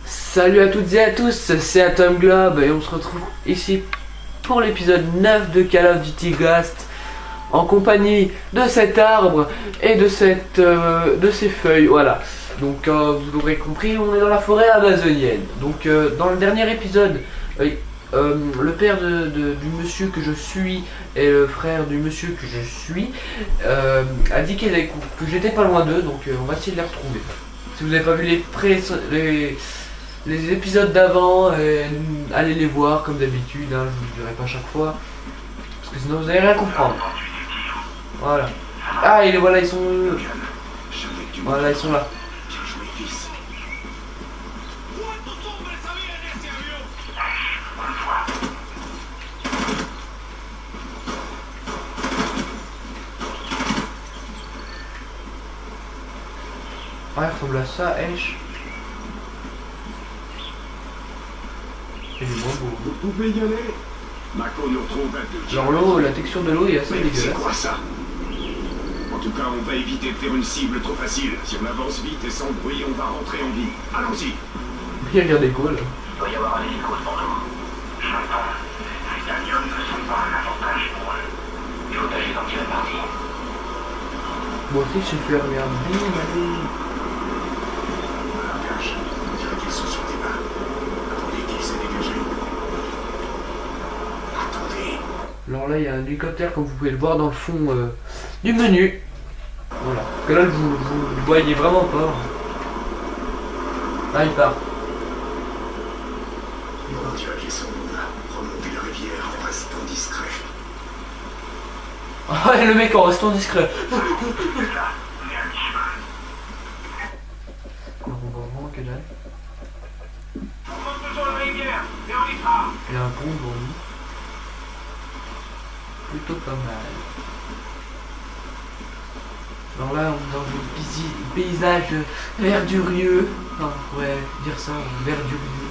Salut à toutes et à tous, c'est Atom Globe et on se retrouve ici pour l'épisode 9 de Call of Duty Ghost en compagnie de cet arbre et de ces feuilles, voilà. Donc vous l'aurez compris, on est dans la forêt amazonienne. Donc dans le dernier épisode, le père du monsieur que je suis et le frère du monsieur que je suis a dit que j'étais pas loin d'eux, donc on va essayer de les retrouver. Si vous n'avez pas vu les épisodes d'avant, allez les voir comme d'habitude, hein, je vous le dirai pas chaque fois, parce que sinon vous allez rien comprendre. Voilà. Ah, et voilà, ils sont... Voilà, ils sont là. Ouais, il ressemble à ça, Esh. C'est du moins beau. Vous pouvez y aller. Mako nous retrouve à deux. Genre l'eau, la texture de l'eau est assez dégueulasse. C'est quoi ça? En tout cas, on va éviter de faire une cible trop facile. Si on avance vite et sans bruit, on va rentrer en vie. Allons-y. Il regarde des calls. Il doit y avoir un hélico devant nous. J'entends. Les Italiens ne sont pas un avantage pour eux. Il faut tâcher d'en tirer parti. Moi aussi, je sais faire rien. Bim, allez. Cache. On dirait qu'ils sont sur des mains. Attendez, qui s'est dégagé. Attendez. Alors là, il y a un hélicoptère, comme vous pouvez le voir dans le fond du menu. Voilà. Parce que là, vous le voyez vraiment pas. Ah, il part. On dirait qu'ils sont remontés la rivière en restant discret. Ah ouais, le mec en restant discret. C'est là, on est à mi-chemin. On voit vraiment que dalle. On monte sur la rivière et on y sera. Il y a un pont devant nous. Plutôt pas mal. Alors là, on est dans un paysage verdurieux. Enfin, on pourrait dire ça, verdurieux.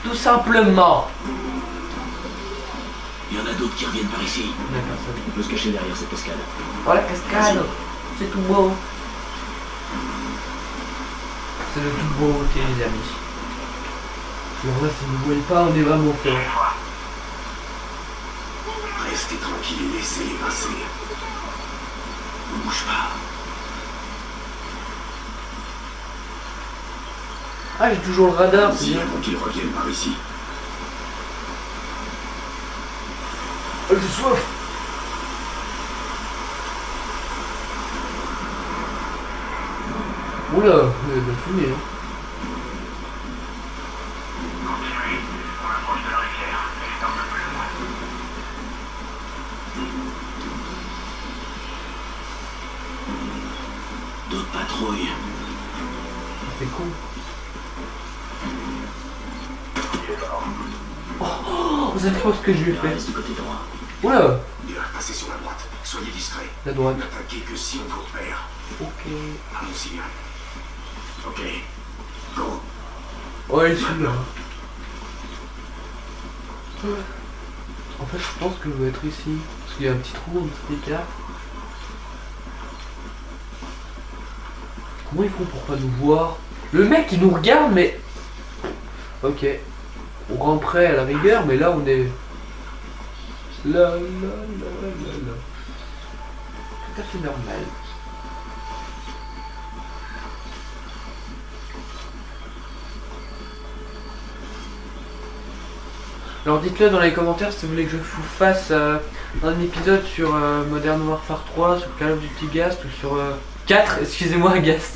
Tout simplement. Il y en a d'autres qui reviennent par ici. D'accord, ça. On peut se cacher derrière cette cascade. Oh, la cascade. C'est tout beau. C'est le tout beau, ok les amis. Alors là, si vous ne voyez pas, on est vraiment fort. Restez tranquille et laissez-les passer. Ne bouge pas. Ah, j'ai toujours le radar, c'est Si, bien. avant qu'ils reviennent par ici. Oh, j'ai soif. Oula, il y a de la fumée. Hein. Continuez. On approche de la rivière. Elle est un peu plus loin. D'autres patrouilles. C'est con. Vous savez pas ce que je lui ai fait. Reste du côté droit. Oula, Bien, passez sur la droite. Soyez discrets. la droite. N'attaquez que si on vous repère. Ok. Allons-y. Ok. Go. Ouais, celui-là. En fait, je pense que je vais être ici. Parce qu'il y a un petit trou, un petit écart. Comment ils font pour pas nous voir? Le mec il nous regarde, mais... Ok. On rend prêt à la rigueur, mais là on est... Là. Tout à fait normal. Alors dites-le dans les commentaires si vous voulez que je vous fasse un épisode sur Modern Warfare 3, sur Call of Duty Ghost ou sur 4, excusez-moi Ghost,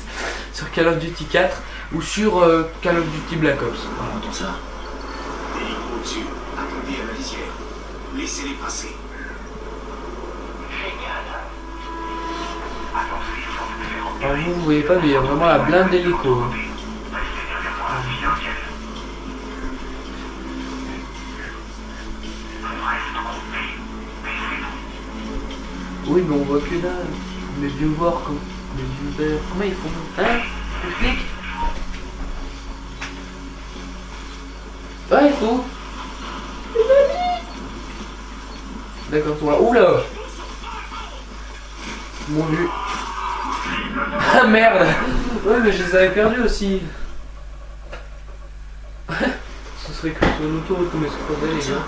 sur Call of Duty 4 ou sur Call of Duty Black Ops. Voilà. Entends ça? Hélico au-dessus. Attendez à la lisière. Laissez-les passer. Génial. Attention, ils sont différents. Alors vous voyez pas mais il y a vraiment la blinde d'hélico. Hein. Oui mais on voit que là. Les vieux voir comme les vieux verts. Comment ils font? Hein? Explique. Ouais, il faut. D'accord, toi. Oula! Bon vu. Ah merde. Ouais mais je les avais perdus aussi. Ce serait que sur une autoroute comme ils se croisaient les gars.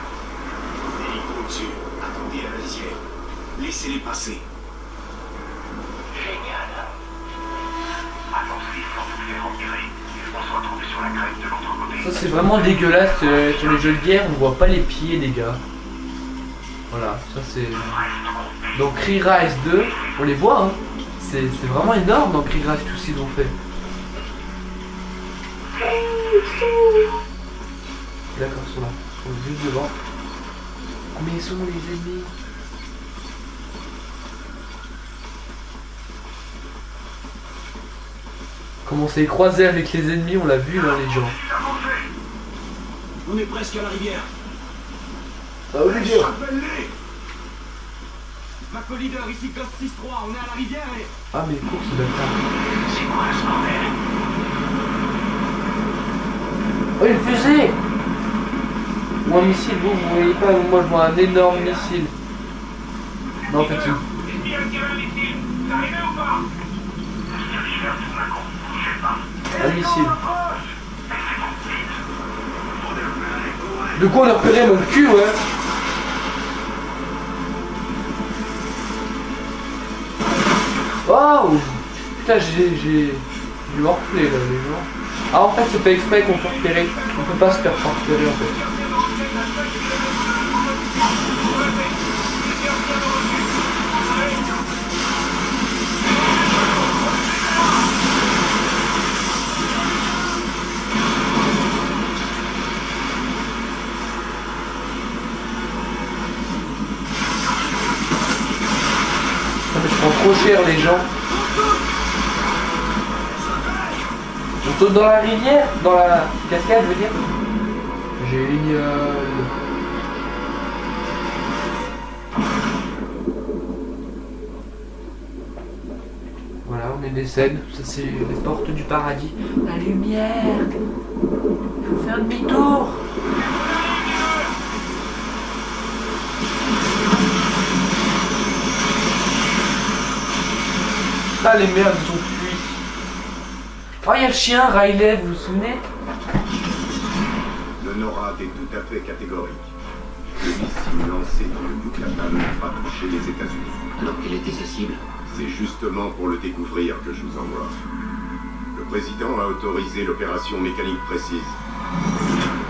Hélico dessus. Attendez à la lisière. Laissez-les passer. Génial. Allons-y sans nous faire repérer. On se retrouve sur la crête de l'autre côté. Ça c'est vraiment dégueulasse sur les jeux de guerre, on voit pas les pieds des gars. Voilà, ça c'est... Donc Cree Rise 2, on les voit hein. C'est vraiment énorme dans Cree Rise tout ce qu'ils ont fait. D'accord, ils sont là. Ils sont juste devant. Combien ils sont les ennemis? Comment on s'est croisé avec les ennemis, on l'a vu là les gens. On est presque à la rivière. Ah Olivier. Rappelle-les. Mac Leader, ici Ghost 6-3, on est à la rivière et... Ah mais cours ce bâtard. C'est quoi ce bordel? Oh une fusée. Ou un missile, vous voyez pas, moi je vois un énorme missile. Non en fait c'est... Ennemi a tiré un missile. C'est arrivé ou pas? Je cherche tout d'un coup. Je sais pas. Un missile. De quoi on a repéré mon cul ouais. Oh putain j'ai morflé là les gens. Ah en fait c'est pas exprès qu'on peut repérer. On peut pas se faire repérer en fait. Je prends trop cher les gens. On saute dans la rivière, dans la cascade je veux dire. Génial. Voilà, on est des scènes, ça c'est les portes du paradis. La lumière. Faut faire demi-tour. Ah les merdes ils sont cuits. Oh il y a le chien Riley, vous vous souvenez? Le NORAD est tout à fait catégorique. Le missile lancé dans le Yucatan n'a pas touché les États-Unis. Alors quelle était sa cible? C'est justement pour le découvrir que je vous envoie. Le président a autorisé l'opération mécanique précise.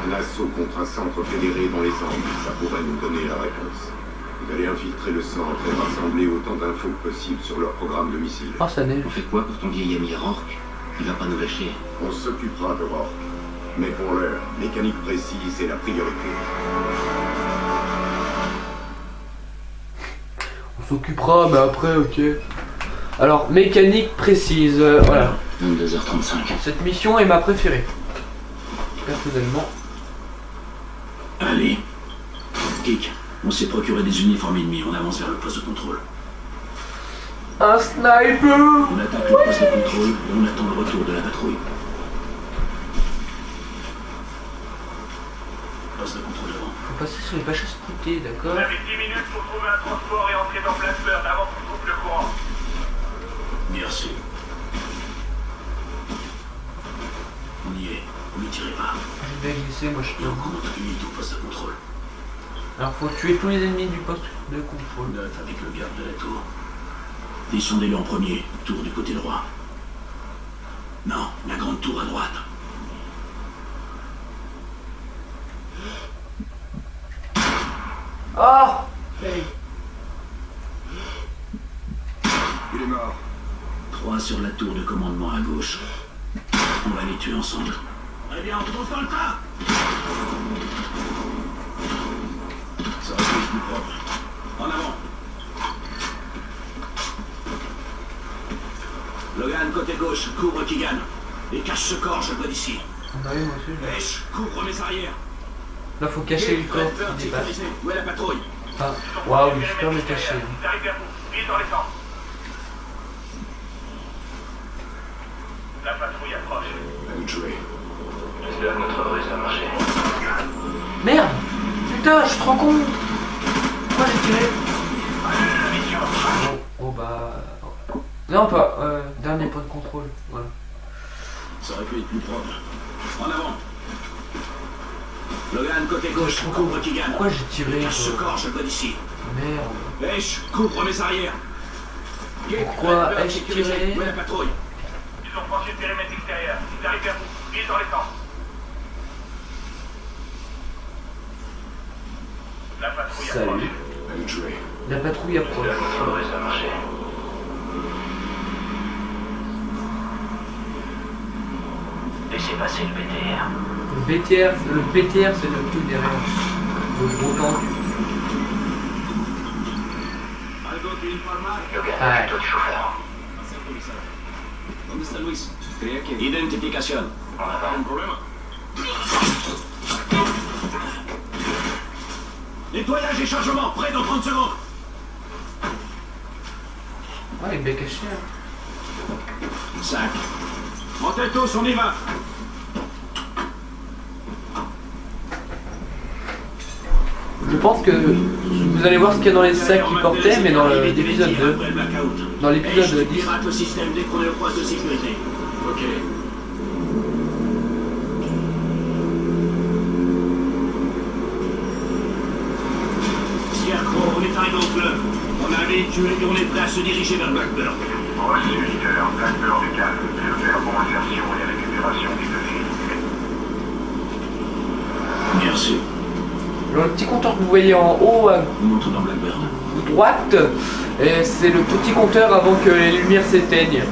Un assaut contre un centre fédéré dans les Andes, ça pourrait nous donner la réponse. Vous allez infiltrer le centre et rassembler autant d'infos que possible sur leur programme de missiles. Oh ça neige. On fait quoi pour ton vieil ami Rourke? Il va pas nous lâcher. On s'occupera de Rourke. Mais pour l'heure, mécanique précise est la priorité. On s'occupera, mais après, ok. Alors, mécanique précise, voilà. 22h35. Cette mission est ma préférée. Personnellement. Allez. Kik, on s'est procuré des uniformes ennemis, on avance vers le poste de contrôle. Un sniper. On attaque le poste de contrôle et on attend le retour de la patrouille. Poste de contrôle devant. Faut passer sur les pages splittées, d'accord? Vous avez 10 minutes pour trouver un transport et entrer dans Plattsburgh avant qu'on coupe le courant. Merci. On y est. Ne tirez pas. Je vais glisser, moi je Et on compte unité au poste de contrôle. Alors faut tuer tous les ennemis du poste de contrôle. 9 avec le garde de la tour. Descendez-le en premier, tour du côté droit. Non, la grande tour à droite. Oh hey. Il est mort. 3 sur la tour de commandement à gauche. On va les tuer ensemble. Eh bien, on retrouve dans le tas. Ça va être plus propre. En avant. Logan, côté gauche, couvre Keegan. Et cache ce corps, je le vois d'ici. Bah oui, moi aussi, je l'ai. Pêche, couvre mes arrières. Là faut cacher le corps qui dépasse. Où est la patrouille? Ah, waouh, il est super bien caché. Hein. Ils arrivent vers vous. Vite dans les champs. La patrouille approche. À nous de jouer. J'espère que notre ruse va marcher. Merde. Putain, je suis trop con. Pourquoi j'ai tiré? Allez, la mission. Bon bah, Non, pas. Dernier point de contrôle. Voilà. Ça aurait pu être plus propre. En avant. Logan, côté gauche, couvre Keegan. Pourquoi j'ai tiré Cache ce corps, je vois d'ici. Merde. Esh, couvre mes arrières. Pourquoi ai-je tiré? Où est la patrouille? Ils ont franchi le périmètre extérieur. Ils arrivent vers vous. Vite dans les temps. La patrouille Salut. approche. La patrouille approche. Ça a marché. Laissez passer le BTR. Le BTR c'est le truc derrière. Le gros tank. Logan, Ah. toi du chauffeur. ¿Dónde está Luis? Identificación. En avant. problema? Nettoyage et chargement, prêt dans 30 secondes. Ouais, il est bien caché. Hein. 5. Montez tous, on y va. Je pense que vous allez voir ce qu'il y a dans les sacs qu'il portait, mais dans l'épisode 2. Dans l'épisode 10. Pirate le système dès qu'on est au poste de sécurité. Ok. Scarecrow, on est arrivé au club. On a un véhicule et on est prêt à se diriger vers Blackbird. Reçu, leader. Blackbird est calme. Je vais faire pour insertion et récupération des données. Merci. Le petit compteur que vous voyez en haut à Montre dans Blackbird. droite, et c'est le petit compteur avant que les lumières s'éteignent.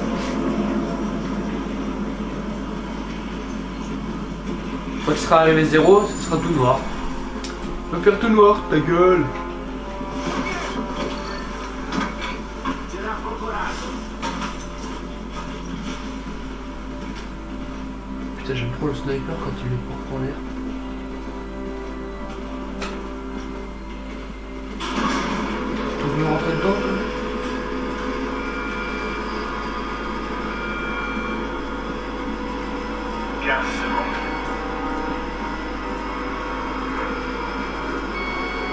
Quand il sera arrivé 0, ce sera tout noir. Je vais faire tout noir, ta gueule. Putain, j'aime trop le sniper quand il le porte en l'air. Tu veux rentrer dedans, toi?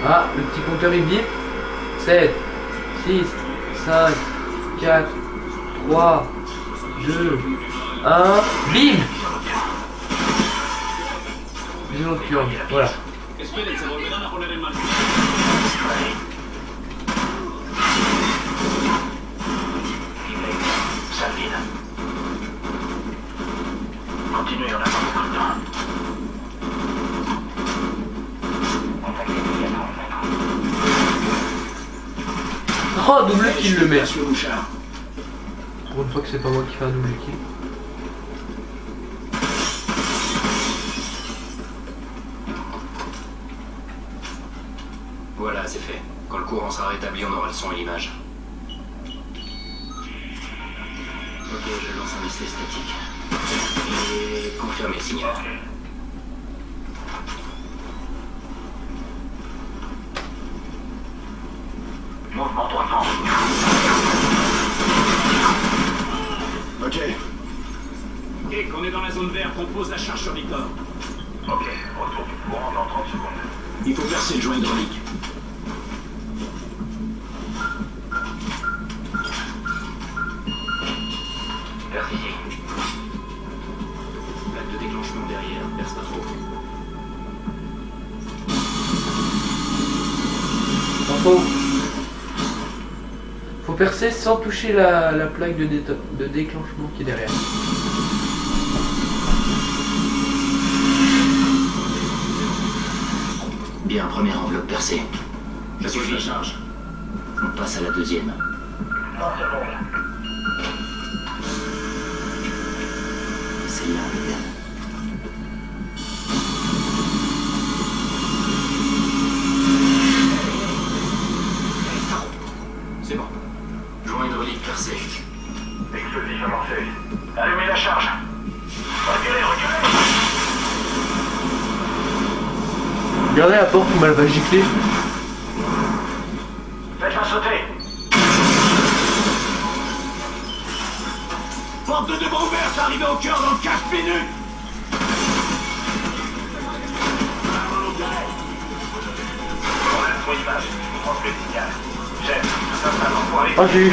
Ah, le petit compteur il bip. 7, 6, 5, 4, 3, 2, 1, bim! Vision nocturne, voilà. Esperen, se volverán a poner en marcha. Ça vide. Continuez, on a pas beaucoup de temps. Contactez immédiatement le maître. Oh, double kill le mec. Monsieur Bouchard. Pour une fois que c'est pas moi qui fais un double kill. Voilà, c'est fait. Quand le courant sera rétabli, on aura le son et l'image. Ok, je lance un essai statique. Et confirmer le signal. Mouvement droitement. Ok. Et qu'on est dans la zone verte, on pose la charge sur Victor. Ok, retour du courant dans 30 secondes. Il faut percer le joint hydraulique. Vers ici. Plaque de déclenchement derrière, perce pas trop. Enfin, faut percer sans toucher la plaque de déclenchement qui est derrière. Bien, première enveloppe percée. Ça suffit. Charge. On passe à la deuxième. 30 secondes. C'est là, regarde. C'est bon. Joint hydraulique percé. Explosif amorcé. Allumez la charge. Reculez, reculez. Regardez la porte où elle va gicler. Faites-la sauter. Porte de devant ouverte, arrivé au cœur dans 4 minutes. On a son image. Transmet le signal. Chef, tout ça, ça va pour aller. Oh, j'ai eu.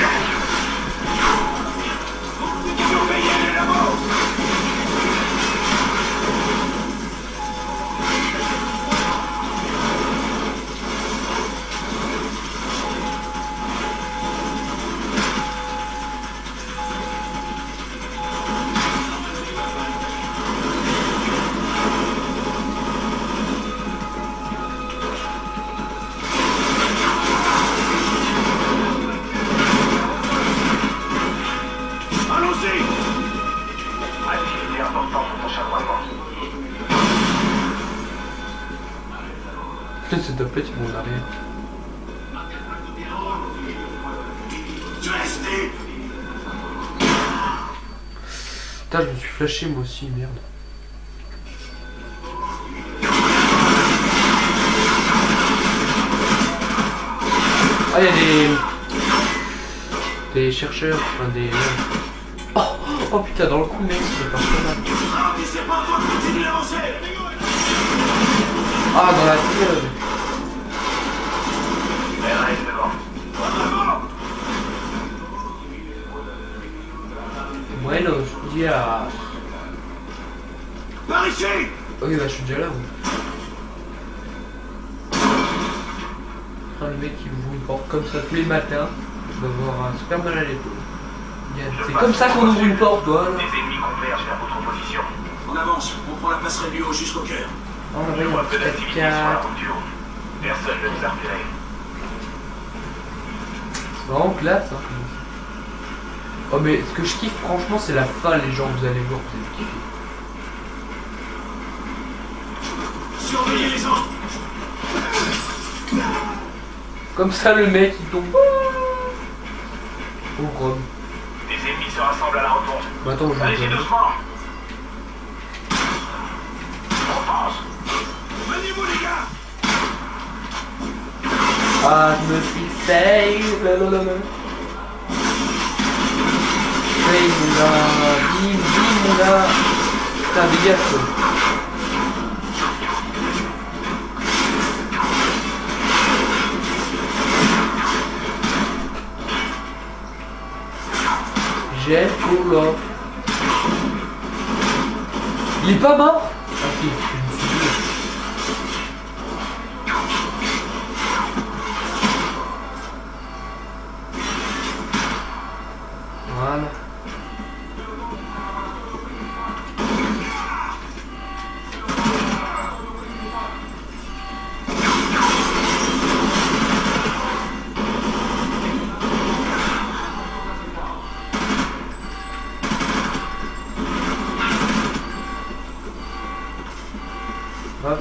fait ils vont en arrière. Putain, je me suis flashé moi aussi, merde. Ah, il y a des chercheurs, enfin des... Oh putain, dans le coup, mec, c'est pas mal. Ah, dans la tire. Buenos días. Par ici. Ok, bah je suis déjà là. Oui. Ah, le mec il ouvre une porte comme ça tous les matins. Il va avoir super mal à l'épaule. C'est comme ça qu'on ouvre une porte, voilà. Des ennemis convergent vers votre position. On avance, on prend la passerelle du haut jusqu'au cœur. Oh, là, Je il y a vois un peu petit d'activité sur la 4x4. route du haut. Personne ne nous a repérés. C'est vraiment classe, hein. Oh, mais ce que je kiffe, franchement, c'est la fin, les gens, vous allez voir, vous allez kiffer. Surveillez les autres. Comme ça, le mec, il tombe. Oh, Rob. Des ennemis se rassemblent à la rotonde. Bah, attends, je Allez-y vais doucement. On pense. Venez-vous les gars. Ah, je me suis fail. Lalalala. Fail, mon gars. Bim, bim, mon gars. Putain, dégage, quoi. J'ai full off. Il est pas mort? Ah si, je me suis dit. Voilà. Hop.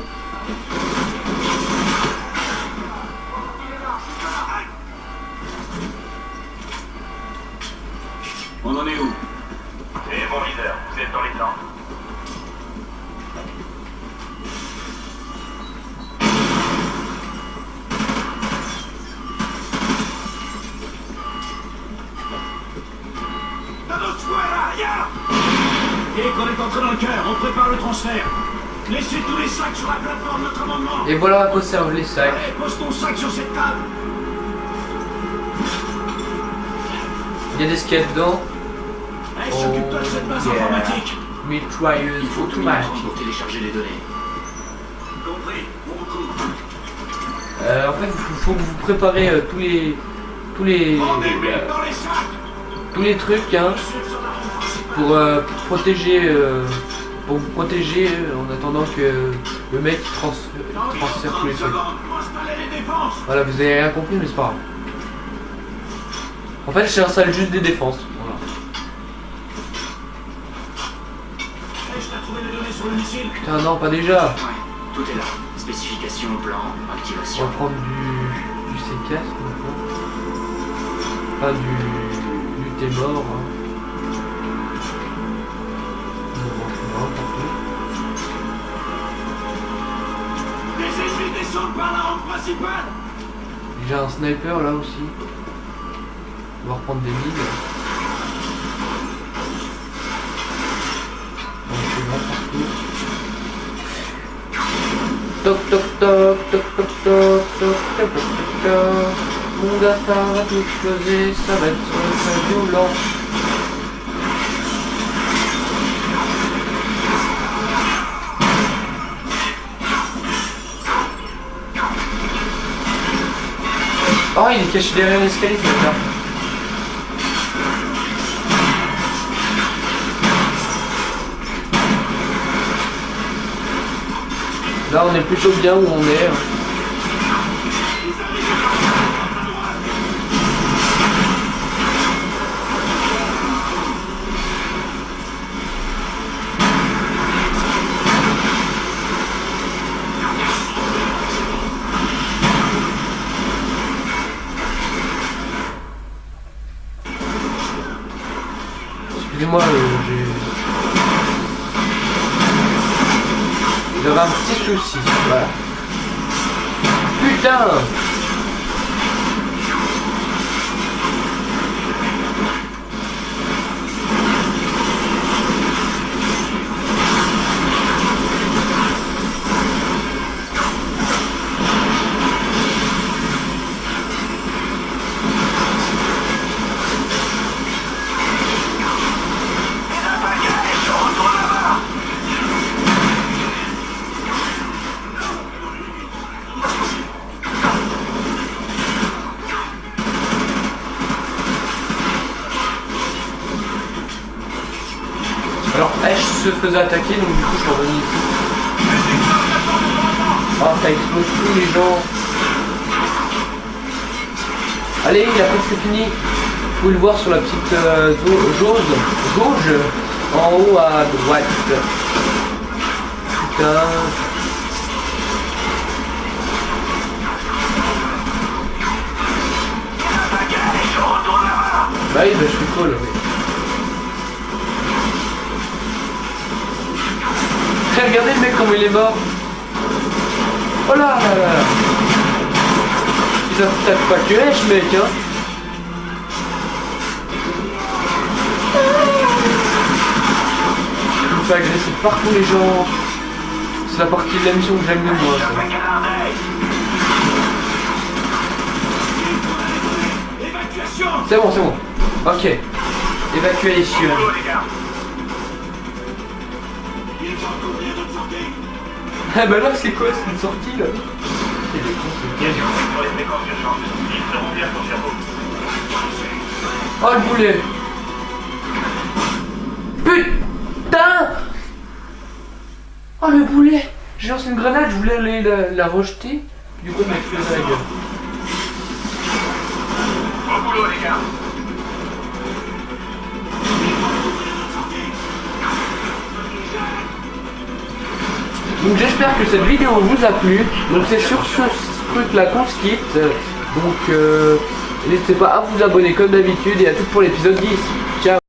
On en est où? Et bon leader, vous êtes dans les temps. Dès qu'on est entré dans le cœur, on prépare le transfert. Laissez tous les sacs sur la plateforme de commandement. Et voilà à quoi servent les sacs. Allez, pose ton sac sur cette table. Il y a des skates dedans. Allez, s'occupe-toi de cette base yeah. informatique. Mitrailleuse Il faut tout automatique. pour télécharger les données. Compris, bon coup. En fait, il faut que vous préparez tous les Rendez-vous dans les sacs. tous les trucs hein, pour protéger pour vous protéger en attendant que le mec transfère tous les trucs. Voilà, vous avez rien compris mais c'est pas grave. En fait, j'installe juste des défenses. Voilà. Je t'ai trouvé les données sur le missile. Putain non, pas déjà. Ouais, tout est là. Spécification, plan, On activation. va prendre du C4 maintenant. Enfin du thé mort. Hein. Les ennemis descendent par la rampe principale. J'ai un sniper là aussi. On va reprendre des mines. Donc c'est grand partout. Toc toc toc toc toc toc toc toc toc toc toc. Mon gars ça va tout exploser, ça va être très violent. Oh, il est caché derrière l'escalier, ce mec-là. Là, on est plutôt bien où on est. Excusez-moi, j'avais un petit souci, voilà. Putain! Alors Ash se faisait attaquer, donc du coup je suis revenu ici. Oh, ça explose tous les gens. Allez, il a presque fini. Vous pouvez le voir sur la petite jauge en haut à droite. Putain. Bah oui, bah je suis cool, oui. Regardez le mec comme il est mort. Oh là là là. Ils attaquent pas que Ash, mec, hein. Il me fait agresser partout les gens. C'est la partie de la mission que j'aime le moins, ça. C'est bon, c'est bon. Ok. Évacuation. Ah bah là c'est quoi, c'est une sortie là? C'est des cons, c'est oh le boulet! Putain! Oh le boulet! J'ai lancé une grenade, je voulais aller la rejeter. Du coup, elle m'a explosé la gueule. Bon boulot les gars. Donc j'espère que cette vidéo vous a plu. Donc c'est sur ce truc là qu'on se quitte. Donc n'hésitez pas à vous abonner comme d'habitude et à tout pour l'épisode 10. Ciao.